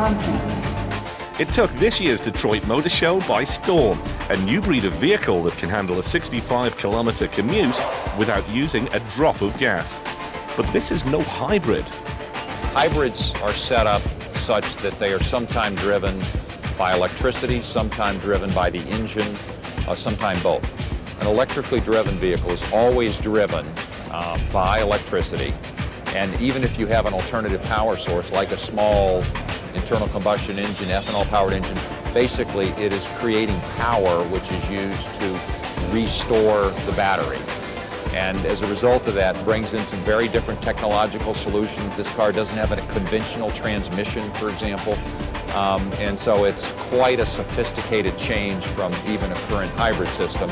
concept. It took this year's Detroit Motor Show by storm, a new breed of vehicle that can handle a 65-kilometer commute without using a drop of gas. But this is no hybrid. Hybrids are set up such that they are sometimes driven by electricity, sometimes driven by the engine, sometimes both. An electrically driven vehicle is always driven by electricity, and even if you have an alternative power source like a small internal combustion engine, ethanol-powered engine, basically it is creating power which is used to restore the battery. And as a result of that, brings in some very different technological solutions. This car doesn't have a conventional transmission, for example, and so it's quite a sophisticated change from even a current hybrid system.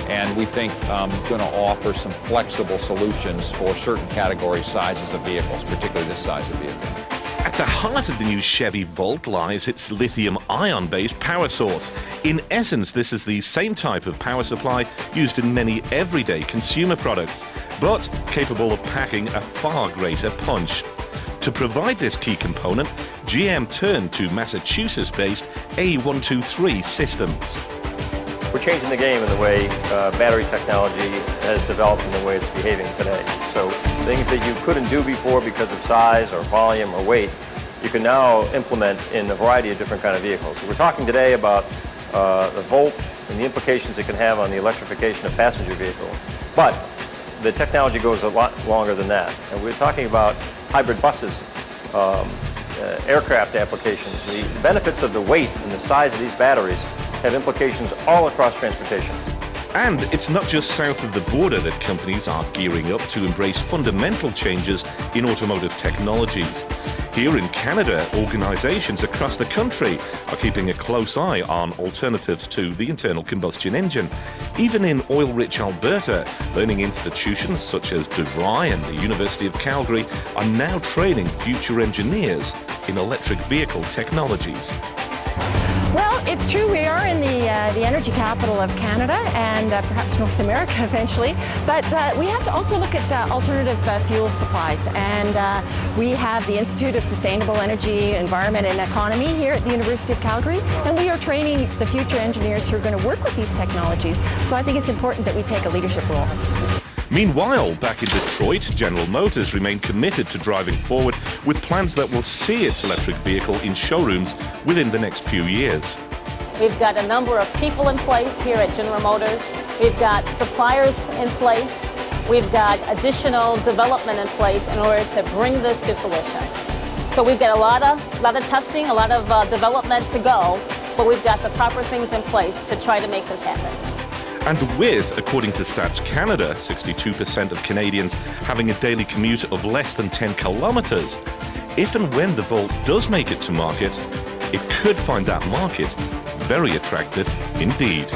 And we think going to offer some flexible solutions for certain category sizes of vehicles, particularly this size of vehicle. At the heart of the new Chevy Volt lies its lithium-ion-based power source. In essence, this is the same type of power supply used in many everyday consumer products, but capable of packing a far greater punch. To provide this key component, GM turned to Massachusetts-based A123 Systems. We're changing the game in the way battery technology has developed and the way it's behaving today. So things that you couldn't do before because of size or volume or weight, you can now implement in a variety of different kind of vehicles. So we're talking today about the Volt and the implications it can have on the electrification of passenger vehicles. But the technology goes a lot longer than that. And we're talking about hybrid buses, aircraft applications. The benefits of the weight and the size of these batteries have implications all across transportation. And it's not just south of the border that companies are gearing up to embrace fundamental changes in automotive technologies. Here in Canada, organizations across the country are keeping a close eye on alternatives to the internal combustion engine. Even in oil-rich Alberta, learning institutions such as DeVry and the University of Calgary are now training future engineers in electric vehicle technologies. Well, it's true, we are in the energy capital of Canada and perhaps North America eventually, but we have to also look at alternative fuel supplies, and we have the Institute of Sustainable Energy, Environment and Economy here at the University of Calgary, and we are training the future engineers who are going to work with these technologies, so I think it's important that we take a leadership role. Meanwhile, back in Detroit, General Motors remain committed to driving forward with plans that will see its electric vehicle in showrooms within the next few years. We've got a number of people in place here at General Motors. We've got suppliers in place. We've got additional development in place in order to bring this to fruition. So we've got a lot of testing, a lot of development to go, but we've got the proper things in place to try to make this happen. And with, according to Stats Canada, 62% of Canadians having a daily commute of less than 10 kilometres, if and when the Volt does make it to market, it could find that market very attractive indeed.